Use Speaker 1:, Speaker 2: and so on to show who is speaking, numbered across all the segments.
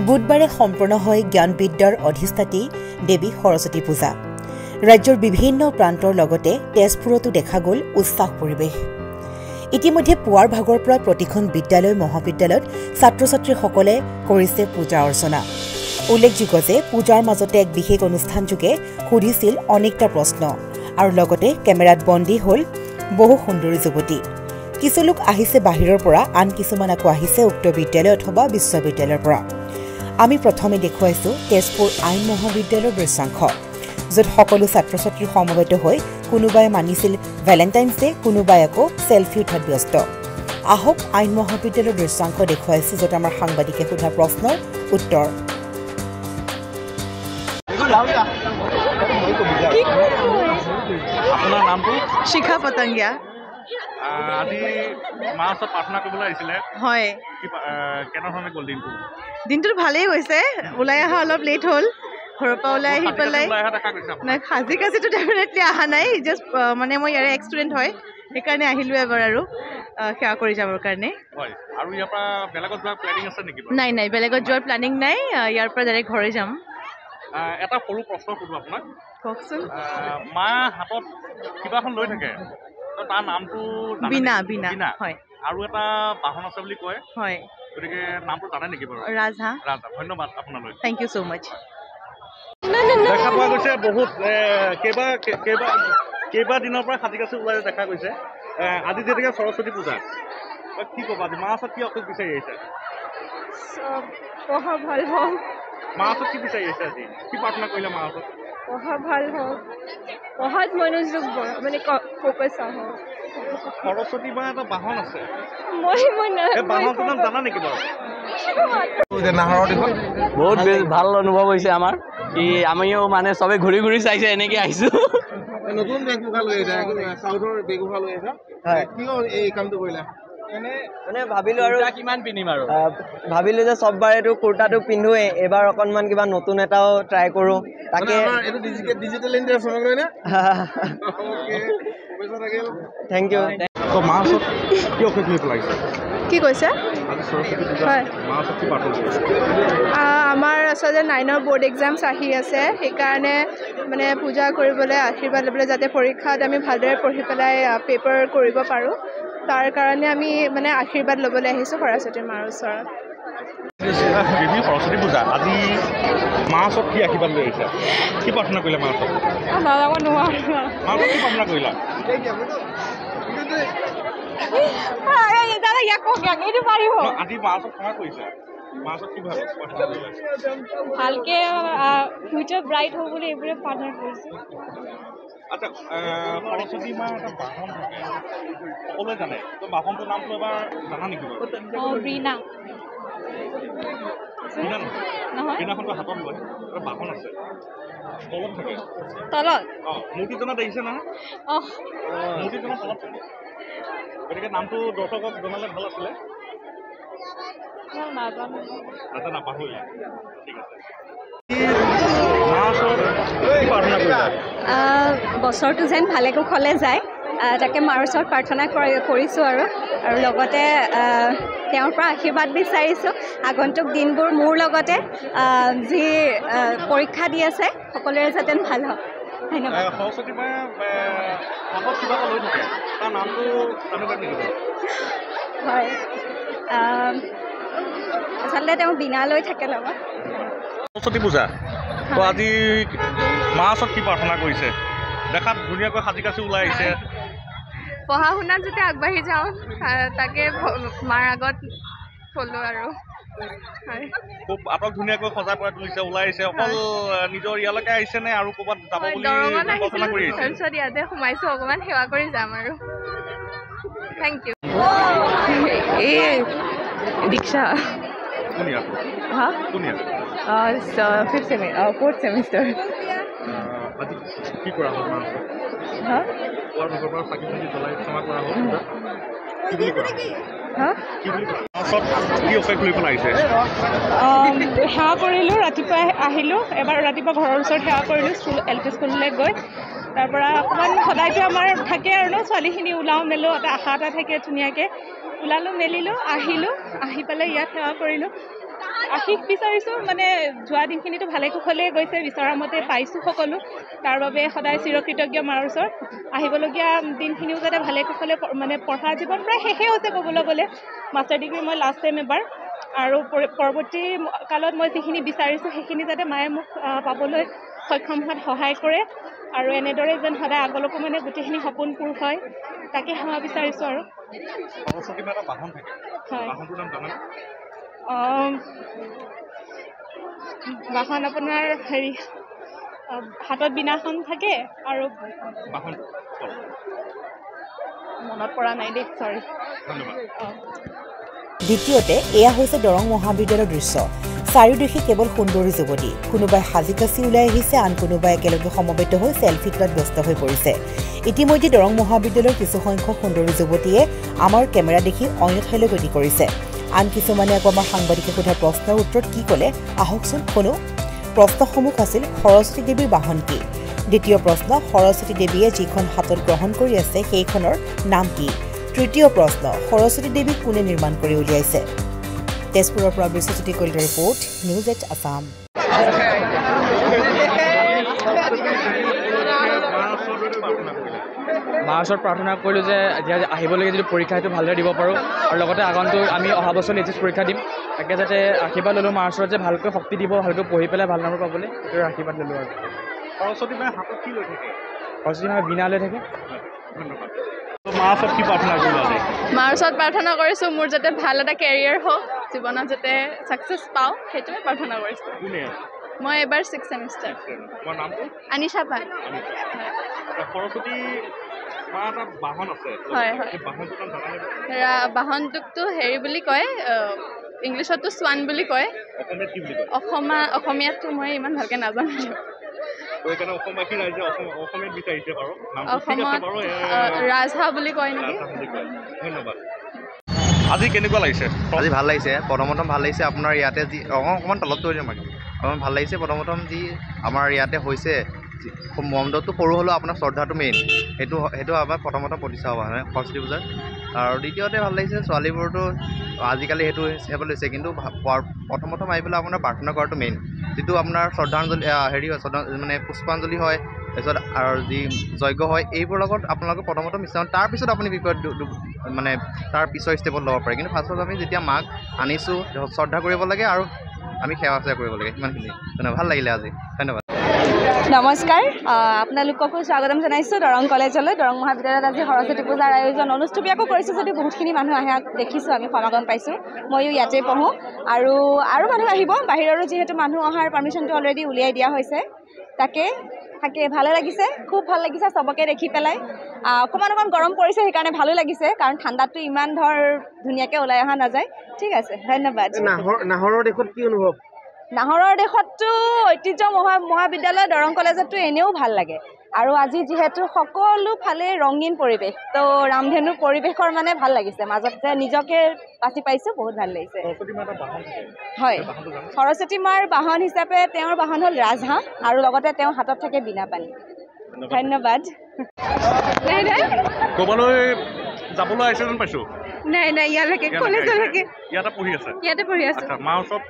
Speaker 1: বুধবাৰে সম্পূৰ্ণ হয় জ্ঞানবিদ্যাৰ অধিষ্ঠাত্ৰী দেৱী সৰস্বতী পূজা। ৰাজ্যৰ বিভিন্ন প্ৰান্তৰ লগতে তেজপুৰতো দেখা গ'ল উৎসাহ পৰিৱেশ। ইতিমধ্যে পুৱাৰ ভাগৰ পৰা প্ৰতিখন বিদ্যালয় মহাবিদ্যালয়ত ছাত্ৰ ছাত্ৰীসকলে কৰিছে পূজা অৰ্চনা। উল্লেখযোগ্য যে পূজাৰ মাজতে এক বিশেষ অনুষ্ঠানযোগে সুধিছিল অনেকটা প্ৰশ্ন আৰু লগতে কেমেৰাত বন্দী হ'ল বহু সুন্দৰী যুৱতী। কিছু লোক আহিছে বাহিৰৰ পৰা, আন কিছুমান আকৌ আহিছে উক্ত বিদ্যালয় অথবা বিশ্ববিদ্যালয়ৰ পৰা। আমি প্ৰথমে দেখুৱাইছোঁ তেজপুৰ আইন মহাবিদ্যালয়ৰ দৃশ্যাংশ, য'ত সকলো ছাত্ৰ ছাত্ৰী সমবেত হৈ কোনোবাই মানিছিল ভেলেণ্টাইন্স ডে, কোনোবাই আকৌ ছেলফি উঠাত ব্যস্ত। আহক আইন মহাবিদ্যালয়ৰ দৃশ্যাংশ দেখুৱাইছোঁ, য'ত আমাৰ সাংবাদিকে সোধা প্ৰশ্নৰ উত্তৰ।
Speaker 2: আপোনাৰ নামটো?
Speaker 3: শিখা পতংগিয়া।
Speaker 2: আজি মা ওচৰত প্ৰাৰ্থনা কৰিবলৈ আহিছিলে।
Speaker 3: হয়।
Speaker 2: কেনেধৰণে গ'ল দিনটো?
Speaker 3: দিনটোতো ভালেই গৈছে, ওলাই অহা অলপ লেট হ'ল। ঘৰৰ পৰা ওলাই আহি পেলাই নাই, সাজি কাজিটো ডেফিনেটলি অহা নাই, জাষ্ট মানে মই ইয়াৰে এক্সটুডেণ্ট হয়, সেইকাৰণে আহিলোঁ এবাৰ আৰু সেৱা কৰি যাবৰ কাৰণে।
Speaker 2: হয়, আৰু ইয়াৰ পৰা বেলেগত যোৱাৰ প্লেনিং আছে নেকি?
Speaker 3: নাই নাই, বেলেগত যোৱাৰ প্লেনিং নাই, ইয়াৰ পৰা ডাইৰেক্ট ঘৰে যাম।
Speaker 2: এটা সৰু প্ৰশ্ন সুধোঁ আপোনাক।
Speaker 3: কওকচোন।
Speaker 2: মা হাতত কিবা এখন লৈ থাকে, তাৰ নামটো?
Speaker 3: বীণা। বীণা, হয়।
Speaker 2: আৰু এটা বাহন আছে বুলি কয়,
Speaker 3: হয়,
Speaker 2: গতিকে নামটো জানে নেকি বাৰু?
Speaker 3: ৰাজহাঁহ।
Speaker 2: ৰাজহাঁহ, ধন্যবাদ আপোনালৈ।
Speaker 3: থেংক ইউ ছ' মাছ।
Speaker 2: দেখা পোৱা গৈছে বহুত কেইবা দিনৰ পৰা সাজি কাচি ওলাই দেখা গৈছে। আজি যিহেতুকে সৰস্বতী পূজা, কি ক'বা? আজি মা ওচৰত কি অসুখ বিচাৰি আহিছে?
Speaker 4: পঢ়া ভাল হওক।
Speaker 2: মা ওচৰত কি বিচাৰি আহিছে? আজি কি প্ৰাৰ্থনা কৰিলে মা ওচৰত?
Speaker 4: পঢ়া ভাল হওক, পঢ়াত মনোযোগ মানে ফ'কাছ হওক।
Speaker 2: সৰস্বতী মা এটা বাহন আছে, বাহনটোৰ নাম জানা নেকি বাৰু?
Speaker 5: বহুত ভাল অনুভৱ হৈছে আমাৰ, কি আমিও মানে চবে ঘূৰি ঘূৰি চাইছে, এনেকে আহিছো।
Speaker 6: নতুন বেশভূষা লৈ আহিছা, চাউথৰ বেশভূষা লৈ আহিছা, কিয় এই কামটো কৰিলা?
Speaker 5: মানে ভাবিলো আৰু কিমান পিন্ধিম আৰু ভাবিলো যে চববাৰেতো কুৰ্তাটো পিন্ধোৱেই, এবাৰ অকণমান কিবা নতুন এটাও ট্ৰাই কৰোঁ, তাকে।
Speaker 6: এইটো ডিজিটেল ইণ্ডিয়া চমক লৈ না?
Speaker 5: Thank you.
Speaker 2: মা ওচৰত কি অসুখ লৈ পেলাইছে?
Speaker 4: কি কৈছে?
Speaker 2: আজি সৰস্বতী পূজা,
Speaker 4: হয়।
Speaker 2: মা ওচৰত কি প্ৰাৰ্থনা কৰিছে?
Speaker 4: আমাৰ আচলতে 9ৰ বৰ্ড এক্সামছ আহি আছে, সেইকাৰণে মানে পূজা কৰিবলৈ, আশীৰ্বাদ ল'বলৈ, যাতে পৰীক্ষাত আমি ভালদৰে পঢ়ি পেলাই পেপাৰ কৰিব পাৰোঁ, তাৰ কাৰণে আমি মানে আশীৰ্বাদ ল'বলৈ আহিছোঁ সৰস্বতী মাৰ ওচৰত।
Speaker 2: দেৱী সৰস্বতী পূজা, আজি মা ওচৰত কি আশীৰ্বাদ লৈ আহিছা? কি প্ৰাৰ্থনা কৰিলা মা ওচৰত? মা ওচৰত কি প্ৰাৰ্থনা কৰিলা? আজি মা ওচৰত ক্ষমা কৰিছা? মা ওচৰত কি প্ৰাৰ্থনা কৰিলা?
Speaker 4: ভালকে ফিউচাৰ ব্ৰাইট হ'ব বুলি এইবোৰে প্ৰাৰ্থনা কৰিছোঁ।
Speaker 2: আচ্ছা, সৰস্বতী মাৰ এটা বাহন থাকে, সকলোৱে জানে, তো বাহনটোৰ নামটো এবাৰ জানা নেকি বাৰু?
Speaker 4: বীণা।
Speaker 2: বীণা নহয়, বীণাখনটো হাতত লয়, এটা বাহন আছে, তলত থাকে।
Speaker 4: তলত?
Speaker 2: মূৰ্তিজনা দেখিছে নহয়? মূৰ্তিজনা তলত থাকে, গতিকে নামটো দৰ্শকক জনালে ভাল আছিলে। নাজানা, পাহৰিলা? ঠিক আছে।
Speaker 7: বছৰটো যেন ভালে কুশলে যায়, তাকে মাৰ ওচৰত প্ৰাৰ্থনা কৰিছোঁ আৰু লগতে তেওঁৰ পৰা আশীৰ্বাদ বিচাৰিছোঁ। আগন্তুক দিনবোৰ মোৰ লগতে যি পৰীক্ষা দি আছে সকলোৰে যাতে ভাল হওক। ধন্যবাদ।
Speaker 2: সৰস্বতী মায়ে হাতত কিবা এটা লৈ থাকে, তাৰ নামটো জানিব নেকি?
Speaker 7: হয়, আচলতে তেওঁ বীণা লৈ থাকে লগত।
Speaker 2: সৰস্বতী পূজা, তো আজি মা ওচৰত কি প্ৰাৰ্থনা কৰিছে? দেখাত ধুনীয়াকৈ সাজি কাচি ওলাই আহিছে।
Speaker 4: পঢ়া শুনাত যাতে আগবাঢ়ি যাওঁ, তাকে মাৰ আগত থ'লোঁ আৰু।
Speaker 2: খুব আটক ধুনীয়াকৈ সজাই পৰাই তুলিছে, ওলাই আহিছে। অকল নিজৰ ইয়ালৈকে আহিছে নে আৰু ক'ৰবাত যাব বুলি কল্পনা কৰি আহিছে?
Speaker 4: তাৰপিছত ইয়াতে সোমাইছোঁ, অকণমান সেৱা কৰি যাম আৰু। Thank you. এই দীক্ষা।
Speaker 2: কোন ইয়াত? কোন ইয়াত?
Speaker 4: 4th semester.
Speaker 2: আজি কি কৰা হ'ল মা ওচৰত? পুৱাৰ ভাগৰ পৰা চাকি চাকি জ্বলাই ক্ষমা কৰা হ'ল? কি বুলি কৰা? কি বুলি কৰা? ওচৰত কি অসুখ লৈ পেলাই আহিছে?
Speaker 4: সেৱা কৰিলোঁ, ৰাতিপুৱা আহিলোঁ, এবাৰ ৰাতিপুৱা ঘৰৰ ওচৰত সেৱা কৰিলোঁ, LP স্কুললৈ গৈ। তাৰপৰা অকণমান সদায়তো আমাৰ থাকে আৰু ন, ছোৱালীখিনি ওলাওঁ মেলোঁ, এটা আশা এটা থাকে, ধুনীয়াকৈ ওলালোঁ মেলিলোঁ, আহিলোঁ, আহি পেলাই ইয়াত সেৱা কৰিলোঁ।
Speaker 8: আশীষ বিচাৰিছোঁ মানে যোৱা দিনখিনিতো ভালে কুশলে গৈছে, বিচৰা মতে পাইছোঁ সকলো, তাৰ বাবে সদায় চিৰকৃতজ্ঞ মাৰ ওচৰত। আহিবলগীয়া দিনখিনিও যাতে ভালে কুশলে মানে পঢ়া জীৱন প্ৰায় শেষেই হৈছে ক'বলৈ গ'লে। মাষ্টাৰ ডিগ্ৰী মই লাষ্ট টাইম এবাৰ, আৰু পৰৱৰ্তী কালত মই যিখিনি বিচাৰিছোঁ সেইখিনি যাতে মায়ে মোক পাবলৈ সক্ষম হোৱাত সহায় কৰে, আৰু এনেদৰে যেন সদায় আগলৈকো মানে গোটেইখিনি সপোন পূৰ হয়, তাকে সেৱা বিচাৰিছোঁ। আৰু বাহন আপোনাৰ হেৰি হাতত বীণাখন থাকে, আৰু মনত পৰা নাই দেই, চৰি।
Speaker 1: দ্বিতীয়তে এয়া হৈছে দৰং মহাবিদ্যালয়ৰ দৃশ্য। চাৰিওদিশে কেৱল সুন্দৰী যুৱতী, কোনোবাই সাজি কাচি ওলাই আহিছে, আন কোনোবাই একেলগে সমবেত হৈ চেলফি তোলাত ব্যস্ত হৈ পৰিছে। ইতিমধ্যে দৰং মহাবিদ্যালয়ৰ কিছুসংখ্যক সুন্দৰী যুৱতীয়ে আমাৰ কেমেৰা দেখি অন্য ঠাইলৈ গতি কৰিছে। আন কিছুমানে আকৌ আমাৰ সাংবাদিকে সোধা প্ৰশ্নৰ উত্তৰত কি ক'লে আহকচোন শুনো। প্ৰশ্নসমূহ আছিল, সৰস্বতী দেৱীৰ বাহন কি? দ্বিতীয় প্ৰশ্ন, সৰস্বতী দেৱীয়ে যিখন হাতত গ্ৰহণ কৰি আছে সেইখনৰ নাম কি? তৃতীয় প্ৰশ্ন, সৰস্বতী দেৱীক কোনে নিৰ্মাণ কৰি উলিয়াইছে? তেজপুৰৰ পৰা বিশ্বজ্যোতি কলিতাৰ ৰিপৰ্ট, নিউজ এট আছাম।
Speaker 9: মাৰ ওচৰত প্ৰাৰ্থনা কৰিলোঁ যে এতিয়া আহিবলগীয়া যিটো পৰীক্ষা সেইটো ভালদৰে দিব পাৰোঁ, আৰু লগতে আগন্তুক আমি অহা বছৰ এইচ এছ পৰীক্ষা দিম, তাকে যাতে আশীৰ্বাদ ল'লোঁ মাৰ ওচৰত যে ভালকৈ শক্তি দিব, ভালকৈ পঢ়ি পেলাই ভাল নম্বৰ পাবলৈ, সেইটোৱে আশীৰ্বাদ ল'লোঁ। আৰু
Speaker 2: সৰস্বতী মায়ে হাতত কি লৈ থাকে?
Speaker 9: সৰস্বতী মায়ে বীণা লৈ থাকে।
Speaker 2: মাৰ ওচৰত কি প্ৰাৰ্থনা কৰিলা?
Speaker 4: মাৰ ওচৰত প্ৰাৰ্থনা কৰিছোঁ মোৰ যাতে ভাল এটা কেৰিয়াৰ হওক, জীৱনত যাতে ছাকচেছ পাওঁ, সেইটোৱে প্ৰাৰ্থনা কৰিছোঁ। মই এবাৰ 6th ছেমিষ্টাৰ।
Speaker 2: তোমাৰ নামটো?
Speaker 4: আনিশা পাল।
Speaker 2: সৰস্বতী মাৰ এটা বাহন আছে,
Speaker 4: হয় হয়। বাহনটোকতো হেৰি বুলি কয়, ইংলিছততো স্ৱান বুলি কয়, অসমীয়াততো মই ইমান ভালকৈ নাজানো। ৰাজহাঁহ বুলি কয় নেকি?
Speaker 2: ধন্যবাদ। আজি কেনেকুৱা লাগিছে?
Speaker 10: আজি ভাল লাগিছে, প্ৰথম ভাল লাগিছে আপোনাৰ ইয়াতে যি অকণমান তলত থৈ দিম, অকণমান ভাল লাগিছে। প্ৰথম যি আমাৰ ইয়াতে হৈছে, মণ্ডপটো সৰু হ'লেও আপোনাৰ শ্ৰদ্ধাটো মেইন, সেইটো আমাৰ প্ৰথমতে প্ৰতিষ্ঠা হোৱা হয় সৰস্বতী পূজাৰ। আৰু দ্বিতীয়তে ভাল লাগিছে, ছোৱালীবোৰতো আজিকালি সেইটো হিচাপ লৈছে, কিন্তু প্ৰথম আহি পেলাই আপোনাৰ প্ৰাৰ্থনা কৰাটো মেইন, যিটো আপোনাৰ শ্ৰদ্ধাঞ্জলি হেৰি হয়, মানে পুষ্পাঞ্জলি হয়, তাৰপিছত আৰু যি যজ্ঞ হয়, এইবোৰৰ লগত আপোনালোকে প্ৰথমতে মিশ্ৰণ, তাৰপিছত আপুনি বিপদ মানে তাৰ পিছৰ ষ্টেপত ল'ব পাৰে। কিন্তু ফাৰ্ষ্টত আমি যেতিয়া মাক আনিছোঁ, শ্ৰদ্ধা কৰিব লাগে আৰু আমি সেৱা চেৱা কৰিব লাগে, সিমানখিনি। ভাল লাগিলে আজি, ধন্যবাদ।
Speaker 7: নমস্কাৰ, আপোনালোককো স্বাগতম জনাইছোঁ দৰং কলেজলৈ। দৰং মহাবিদ্যালয়ত আজি সৰস্বতী পূজাৰ আয়োজন অনুষ্ঠীয়াকৈ কৰিছোঁ, যদি বহুতখিনি মানুহ আহে দেখিছোঁ, আমি সমাগম পাইছোঁ। ময়ো ইয়াতে পঢ়োঁ, আৰু মানুহ আহিব, বাহিৰৰো যিহেতু মানুহ অহাৰ পাৰ্মিশ্যনটো অলৰেডি উলিয়াই দিয়া হৈছে। তাকে ভালে লাগিছে, খুব ভাল লাগিছে চবকে দেখি পেলাই। অকণমান গৰম পৰিছে, সেইকাৰণে ভালো লাগিছে, কাৰণ ঠাণ্ডাটো ইমান ধুনীয়াকৈ ওলাই অহা নাযায়। ঠিক আছে, ধন্যবাদ।
Speaker 6: নাহৰৰ দেশত কি অনুভৱ?
Speaker 7: নাহৰৰ দেশততো ঐতিহ্য মহাবিদ্যালয় দৰং কলেজততো এনেও ভাল লাগে, আৰু আজি যিহেতু সকলো ফালে ৰঙীন পৰিৱেশ, তো ৰামধেনুৰ পৰিৱেশৰ মানে ভাল লাগিছে, মাজত যে নিজকে বাচি পাইছোঁ, বহুত ভাল লাগিছে। হয়, সৰস্বতী মাৰ বাহন হিচাপে তেওঁৰ বাহন হ'ল ৰাজহাঁহ, আৰু লগতে তেওঁৰ হাতত থাকে বীণা পানী। ধন্যবাদ।
Speaker 2: ক'বলৈ যাবলৈ আহিছে যেন পাইছোঁ।
Speaker 3: নাই ইয়ালৈকে কলেজলৈকে
Speaker 2: ইয়াতে পঢ়ি আছে?
Speaker 3: ইয়াতে পঢ়ি আছোঁ।
Speaker 2: মাৰ ওচৰত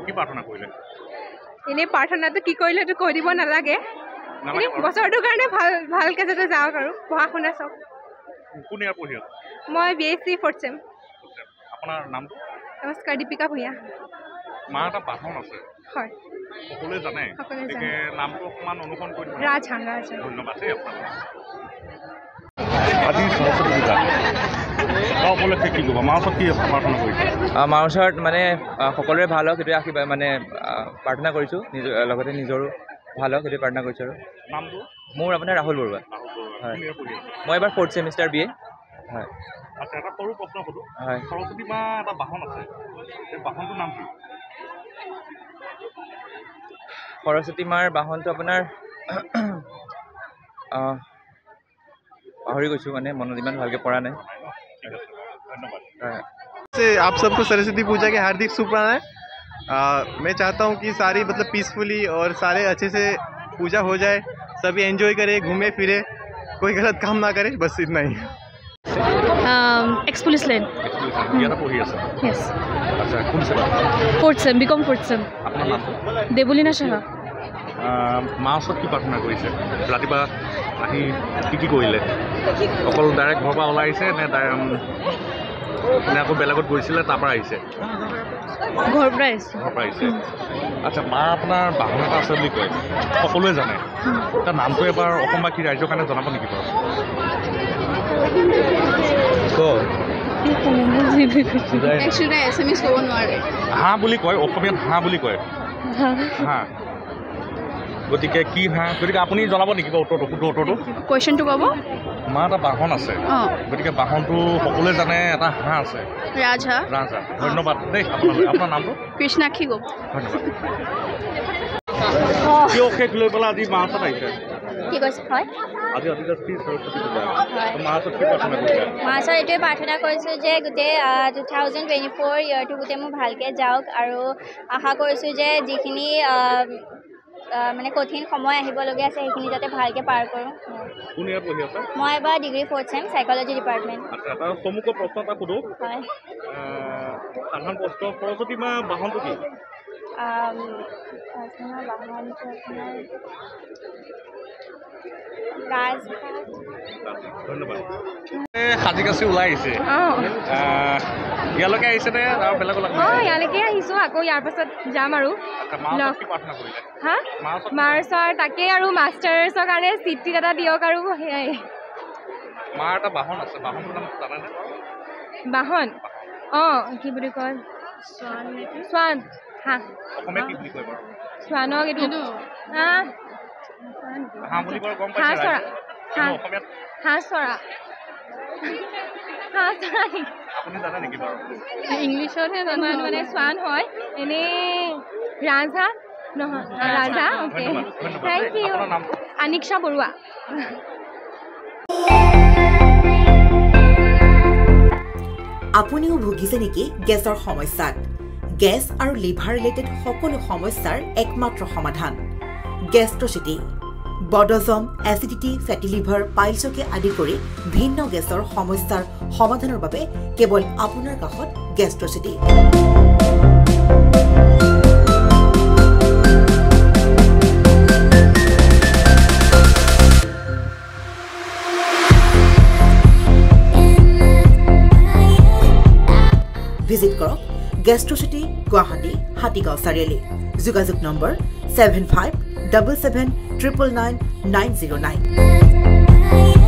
Speaker 2: কি প্ৰাৰ্থনা কৰিলে?
Speaker 3: এনেই প্ৰাৰ্থনাটো কি কৰিলে এইটো কৈ দিব নালাগে, বছৰটোৰ কাৰণে ভালকৈ যাতে যাওক আৰু পঢ়া শুনা চব।
Speaker 2: কোন ইয়াৰ পঢ়ি আছে?
Speaker 3: মই BSc 4th ছেম।
Speaker 2: আপোনাৰ নামটো?
Speaker 3: নমস্কাৰ, দীপিকা ভূঞা।
Speaker 2: মাৰ এটা বাহন আছে,
Speaker 3: হয়,
Speaker 2: সকলোৱে জানে, নামটো অকণমান অনুসৰণ কৰি দিব।
Speaker 3: ৰাজহাঁহ।
Speaker 2: ধন্যবাদ দেই আপোনাক। আজি সৰস্বতী পূজা উপলক্ষে কি ক'ব? মাৰ ওচৰত কি প্ৰাৰ্থনা কৰিছে?
Speaker 9: মাৰ ওচৰত মানে সকলোৰে ভাল হওক সেইটোৱে আশীৰ্বাদ মানে প্ৰাৰ্থনা কৰিছোঁ, লগতে নিজৰো ভাল হওক সেইটোৱে প্ৰাৰ্থনা কৰিছোঁ। আৰু
Speaker 2: নামটো?
Speaker 9: মোৰ আপোনাৰ ৰাহুল বৰুৱা। হয়, মই এবাৰ 4th ছেমিষ্টাৰ BA। হয়।
Speaker 2: আচ্ছা, এটা সৰু প্ৰশ্ন সোধোঁ।
Speaker 9: হয়,
Speaker 2: সৰস্বতী মা এটা বাহন আছে, সেই বাহনটোৰ নাম কি?
Speaker 9: সৰস্বতী মাৰ বাহনটো আপোনাৰ পাহৰি গৈছোঁ, মানে মনত ইমান ভালকৈ পৰা নাই।
Speaker 10: आप सबको सरस्वती पूजा के हार्दिक शुभकामनाएं। मैं चाहता हूँ कि सारी मतलब पीसफुली और सारे अच्छे से पूजा हो जाए, सभी एंजॉय करे, घूमे फिरे, कोई गलत काम ना करे, बस इतना ही।
Speaker 3: Ex police line.
Speaker 2: কংগ্ৰেচুলেশ্যন ইয়াতে পঢ়ি আছে
Speaker 11: য়েছ
Speaker 2: আচ্ছা কোন চেবা
Speaker 11: fourth sem BCom fourth sem
Speaker 2: আপোনাৰ নামটো
Speaker 11: দেৱলীনা সাহা
Speaker 2: মা ওচৰত কি প্ৰাৰ্থনা কৰিছে ৰাতিপুৱা আহি কি কৰিলে অকল ডাইৰেক্ট ঘৰৰ পৰা ওলাই আহিছে নে আকৌ বেলেগত গৈছিলে তাৰ পৰা আহিছে
Speaker 11: ঘৰৰ পৰা আহিছোঁ
Speaker 2: ঘৰৰ পৰা আহিছে আচ্ছা মা আপোনাৰ বাহন এটা আছে বুলি কয় সকলোৱে জানে তাৰ নামটো এবাৰ অসমবাসী ৰাইজৰ কাৰণে জনাব নেকি বাৰু হাঁহ বুলি কয় অসমীয়াত হাঁহ বুলি কয় হাঁহ গতিকে কি হাঁহ গতিকে আপুনি জনাব নেকি বাৰু উত্তৰটো
Speaker 11: কুৱেশ্যনটো ক'ব
Speaker 2: মা এটা বাহন আছে গতিকে বাহনটো সকলোৱে জানে এটা হাঁহ আছে
Speaker 11: ৰাজহাঁহ
Speaker 2: ধন্যবাদ দেই আপোনালৈ আপোনাৰ নামটো
Speaker 11: কৃষ্ণাক্ষী গো
Speaker 2: ধন্যবাদ কিয় শেষ লৈ পেলাই আজি মা ওচৰত আহিছে
Speaker 7: কি কৈছে হয়
Speaker 2: আজি অধিবাসী সৰস্বতী পূজা মা ওচৰত কি প্ৰাৰ্থনা কৰিছে
Speaker 7: মা ওচৰত এইটোৱে প্ৰাৰ্থনা কৰিছোঁ যে গোটেই 2024 ইয়েৰটো গোটেই মোৰ ভালকৈ যাওক আৰু আশা কৰিছোঁ যে যিখিনি মানে কঠিন সময় আহিবলগীয়া আছে সেইখিনি যাতে ভালকৈ পাৰ কৰোঁ
Speaker 2: কোন ইয়াত পঢ়ি আছে
Speaker 7: মই এবাৰ ডিগ্ৰী 4th চেম সাইকোলজি ডিপাৰ্টমেণ্ট
Speaker 2: আচ্ছা এটা চমুকৈ প্ৰশ্ন এটা সোধোঁ
Speaker 7: হয়
Speaker 2: সাধাৰণ প্ৰশ্ন সৰস্বতী মা বাহনটো কি
Speaker 7: বাহনটো আপোনাৰ ৰাজহাঁহ
Speaker 2: ধন্যবাদ সাজি-কাচি ওলাই আহিছে ইয়ালৈকে আহিছে নে আৰু বেলেগলৈ
Speaker 11: ইয়ালৈকে আহিছোঁ আকৌ ইয়াৰ পাছত যাম আৰু হা মাৰ ওচৰত তাকেই আৰু মাষ্টাৰ্ছৰ কাৰণে চিট এটা দিয়ক আৰু সেয়াই
Speaker 2: মাৰ এটা বাহন আছে বাহনটোৰ নাম জানেনে
Speaker 11: বাহন কি বুলি কয় স্বান হাঁহ
Speaker 2: অসমীয়া কি বুলি কয় বাৰু
Speaker 11: স্বানক এইটো
Speaker 2: হাঁহ বুলি কয় গম পাইছে অসমীয়াত
Speaker 11: হাঁহ চৰা
Speaker 2: আপুনি জানে নেকি বাৰু
Speaker 11: ইংলিছতহে জানো মানে স্বান হয় এনেই ৰাজহাঁহ নহয় ৰাজহাঁহ অ'কে থেংক ইউ আনিক্ষা বৰুৱা
Speaker 1: আপুনিও ভুগিছে নেকি গেছৰ সমস্যাত গেছ আৰু লিভাৰ ৰিলেটেড সকলো সমস্যাৰ একমাত্ৰ সমাধান গেষ্ট্ৰচিটি বডজম এচিডিটি ফেটি লিভাৰ পাইলছকে আদি কৰি ভিন্ন গেছৰ সমস্যাৰ সমাধানৰ বাবে কেৱল আপোনাৰ কাষত গেষ্ট্ৰচিটি ভিজিট কৰক গেষ্ট্ৰচিটি গুৱাহাটী হাতীগাঁও চাৰিআলি যোগাযোগ নম্বৰ 7577999909